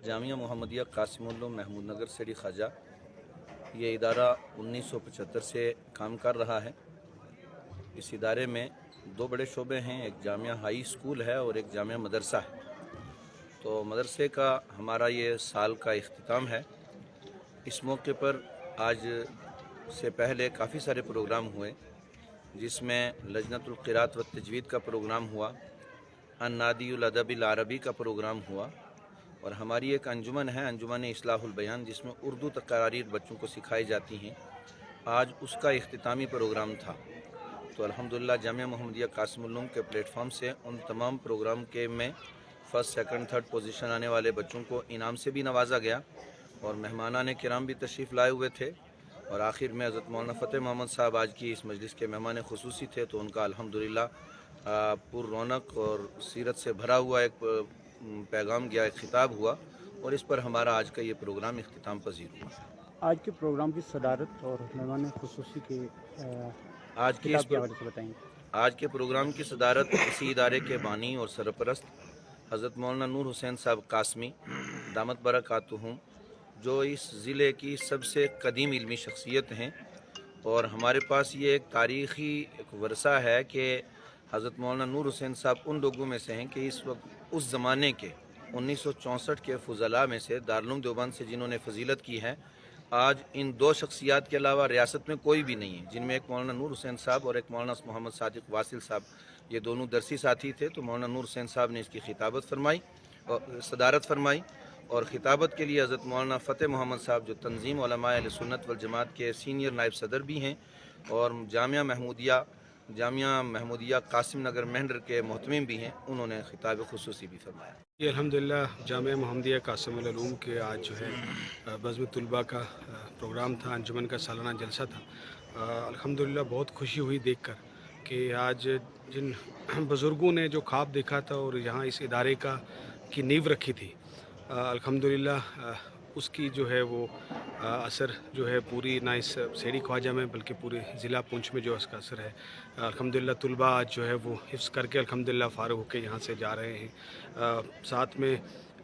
जामिया मोहम्मदिया कासिम उल महमूद नगर सेड़ी ख्वाजा ये इदारा 1975 से काम कर रहा है। इस इदारे में दो बड़े शोबे हैं, एक जामिया हाई स्कूल है और एक जामिया मदरसा है। तो मदरसे का हमारा ये साल का इख्तिताम है। इस मौके पर आज से पहले काफ़ी सारे प्रोग्राम हुए, जिसमें लजनतुल क़िरात व तजवीद का प्रोग्राम हुआ, अन्नादियुल अदबिल अरबी का प्रोग्राम हुआ और हमारी एक अंजुमन है, अंजुमन इस्लाहुल बयान, जिसमें उर्दू तकारीर बच्चों को सिखाई जाती हैं। आज उसका इख्तितामी प्रोग्राम था। तो अल्हम्दुलिल्लाह जामिया मोहम्मदिया कासिम उल के प्लेटफॉर्म से उन तमाम प्रोग्राम के में फ़र्स्ट, सेकंड, थर्ड पोजीशन आने वाले बच्चों को इनाम से भी नवाजा गया और मेहमानान किराम भी तशरीफ़ लाए हुए थे। और आखिर में हज़रत मौलाना फ़तेह मोहम्मद साहब आज की इस मजलिस के मेहमान खुसूसी थे, तो उनका अल्हम्दुलिल्लाह पुर रौनक और सीरत से भरा हुआ एक पैगाम गया, एक खिताब हुआ और इस पर हमारा आज का ये प्रोग्राम इख्तिताम पजीर हुआ। आज के प्रोग्राम की सदारत और मेहमान खुसूसी के आज के बताएंगे। आज के प्रोग्राम की सदारत इसी इदारे के बानी और सरपरस्त हज़रत मौलाना नूर हुसैन साहब कासमी दामत बरकातुहुम, जो इस ज़िले की सबसे कदीम इल्मी शख्सियत हैं। और हमारे पास ये एक तारीख़ी एक वर्सा है कि हज़रत मौलाना नूर हुसैन साहब उन लोगों में से हैं कि इस वक्त उस ज़माने के 1964 के फ़ुज़ला में से दारुल देवबंद से जिन्होंने फजीलत की है, आज इन दो शख्सियात के अलावा रियासत में कोई भी नहीं है, जिनमें एक मौलाना नूर हुसैन साहब और एक मौलाना मोहम्मद सादिक वासिल साहब, ये दोनों दरसी साथी थे। तो मौलाना नूर हुसैन साहब ने इसकी खिताबत फरमाई और सदारत फरमाई और ख़िताबत के लिए हज़रत मौलाना फ़तेह मोहम्मद साहब, जो तंजीम उलमा अहले सुन्नत वल जमात के सीनियर नायब सदर भी हैं और जामिया महमूदिया कासिम नगर मेंढर के मोहतमिम भी हैं, उन्होंने खिताब खुसूसी भी फरमाया। ये अल्हम्दुलिल्लाह जामिया मोहम्मदिया कासिम उल उलूम के आज जो है बज़्म तुलबा का प्रोग्राम था, अंजुमन का सालाना जलसा था। अल्हम्दुलिल्लाह बहुत खुशी हुई देखकर कि आज जिन बुज़ुर्गों ने जो ख्वाब देखा था और यहाँ इस इदारे की नींव रखी थी, अल्हम्दुलिल्लाह उसकी जो है वो असर जो है पूरी ना इस सेड़ी ख्वाजा में बल्कि पूरे ज़िला पुंछ में जो इसका असर है। अल्हम्दुलिल्लाह तुलबा आज जो है वो हिफ्ज़ करके अल्हम्दुलिल्लाह फ़ारिग़ होकर यहाँ से जा रहे हैं। साथ में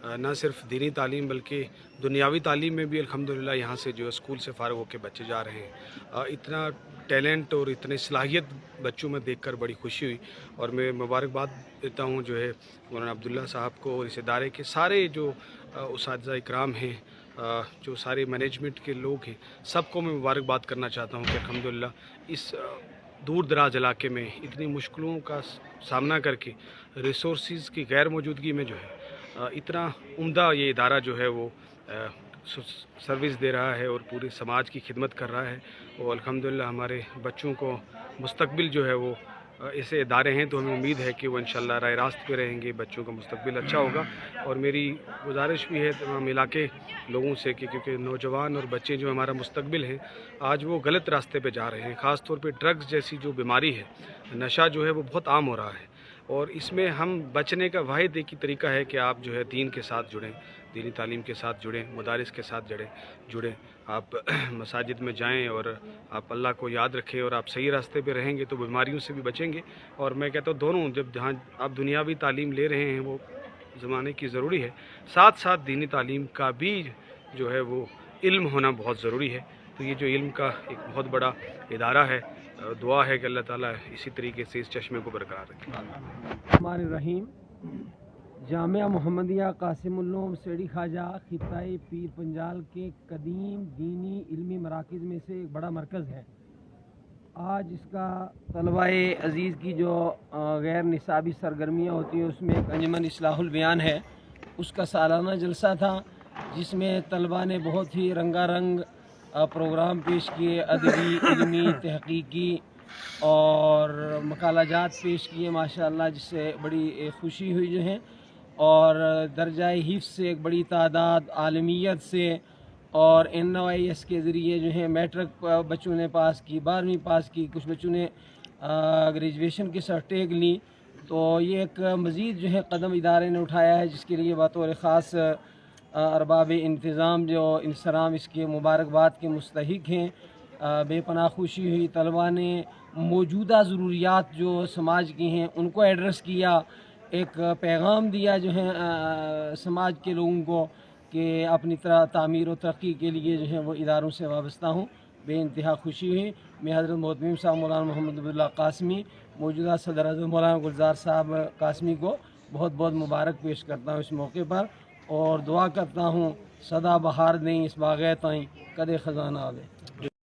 ना सिर्फ दीनी तालीम बल्कि दुनियावी तालीम में भी अल्हम्दुलिल्लाह यहाँ से जो स्कूल से फ़ारिग़ होकर बच्चे जा रहे हैं। इतना टैलेंट और इतनी सलाहियत बच्चों में देखकर बड़ी खुशी हुई और मैं मुबारकबाद देता हूँ जो है मौलाना अब्दुल्ला साहब को और इस इदारे के सारे जो उस्ताद इकराम हैं, जो सारे मैनेजमेंट के लोग हैं, सबको मैं मुबारकबाद करना चाहता हूँ कि अल्हम्दुलिल्लाह इस दूर दराज इलाके में इतनी मुश्किलों का सामना करके रिसोर्सेज की गैर मौजूदगी में जो है इतना उम्दा ये इदारा जो है वो सर्विस दे रहा है और पूरे समाज की खिदमत कर रहा है। और अल्हम्दुलिल्लाह हमारे बच्चों को मुस्तकबिल जो है वो ऐसे इदारे हैं, तो हमें उम्मीद है कि वो इंशाल्लाह राह रास्त पे रहेंगे, बच्चों का मुस्तकबिल अच्छा होगा। और मेरी गुजारिश भी है तमाम इलाके लोगों से कि क्योंकि नौजवान और बच्चे जो हमारा मुस्तकबिल हैं, आज वो गलत रास्ते पे जा रहे हैं। ख़ास तौर पे ड्रग्स जैसी जो बीमारी है, नशा जो है वो बहुत आम हो रहा है और इसमें हम बचने का वाहिद एक ही तरीका है कि आप जो है दीन के साथ जुड़ें, दीनी तालीम के साथ जुड़ें, मदारिस के साथ जुड़ें। आप मसाजिद में जाएं और आप अल्लाह को याद रखें और आप सही रास्ते पे रहेंगे तो बीमारियों से भी बचेंगे। और मैं कहता हूँ दोनों, जब जहाँ आप दुनियावी तालीम ले रहे हैं वो ज़माने की ज़रूरी है, साथ साथ दीनी तालीम का भी जो है वो इल्म होना बहुत ज़रूरी है। तो ये जो इल्म का एक बहुत बड़ा इदारा है, दुआ है कि अल्लाह ताला इसी तरीके से इस चश्मे को बरकरार रखे। हमारे रहीम जामिया मोहम्मदिया कासिम उल सेड़ी ख्वाजा खिताई पीर पंजाल के कदीम दीनी इल्मी मराकज़ में से एक बड़ा मरकज़ है। आज इसका तलबाए अज़ीज़ की जो गैर निसाबी सरगर्मियाँ होती हैं उसमें एक अंजुमन इस्लाहुल बयान है, उसका सालाना जलसा था जिसमें तलबा ने बहुत ही रंगारंग प्रोग्राम पेश किए, अदबी, इल्मी, तहक़ीक़ी और मकालाजात पेश किए माशाअल्लाह, जिससे बड़ी खुशी हुई जो है। और दर्जाए हिफ्ज़ से एक बड़ी तादाद, आलमियत से और NYS के ज़रिए जो है मैट्रिक बच्चों ने पास की, 12वीं पास की, कुछ बच्चों ने ग्रेजुएशन की सर्टिफिकेट ली। तो ये एक मज़ीद जो है कदम इदारे ने उठाया है, जिसके लिए बतौर ख़ास अरबाब इंतज़ाम जो इंसराम इसके मुबारकबाद के मुस्तहिक हैं। बेपनाह खुशी हुई, तलबा ने मौजूदा ज़रूरियात जो समाज की हैं उनको एड्रेस किया, एक पैगाम दिया जो है समाज के लोगों को کہ اپنی تعمیر و ترقی کے لیے جو ہے وہ اداروں سے وابستہ ہوں. بے انتہا خوشی ہوئی. میں حضرت محتمیم صاحب مولانا محمد عبداللہ قاسمی موجودہ صدر اعظم مولانا گلزار صاحب قاسمی کو بہت بہت مبارک پیش کرتا ہوں اس موقع پر، اور دعا کرتا ہوں سدا بہار دیں اس باغ تائیں کدے خزانہ آوے.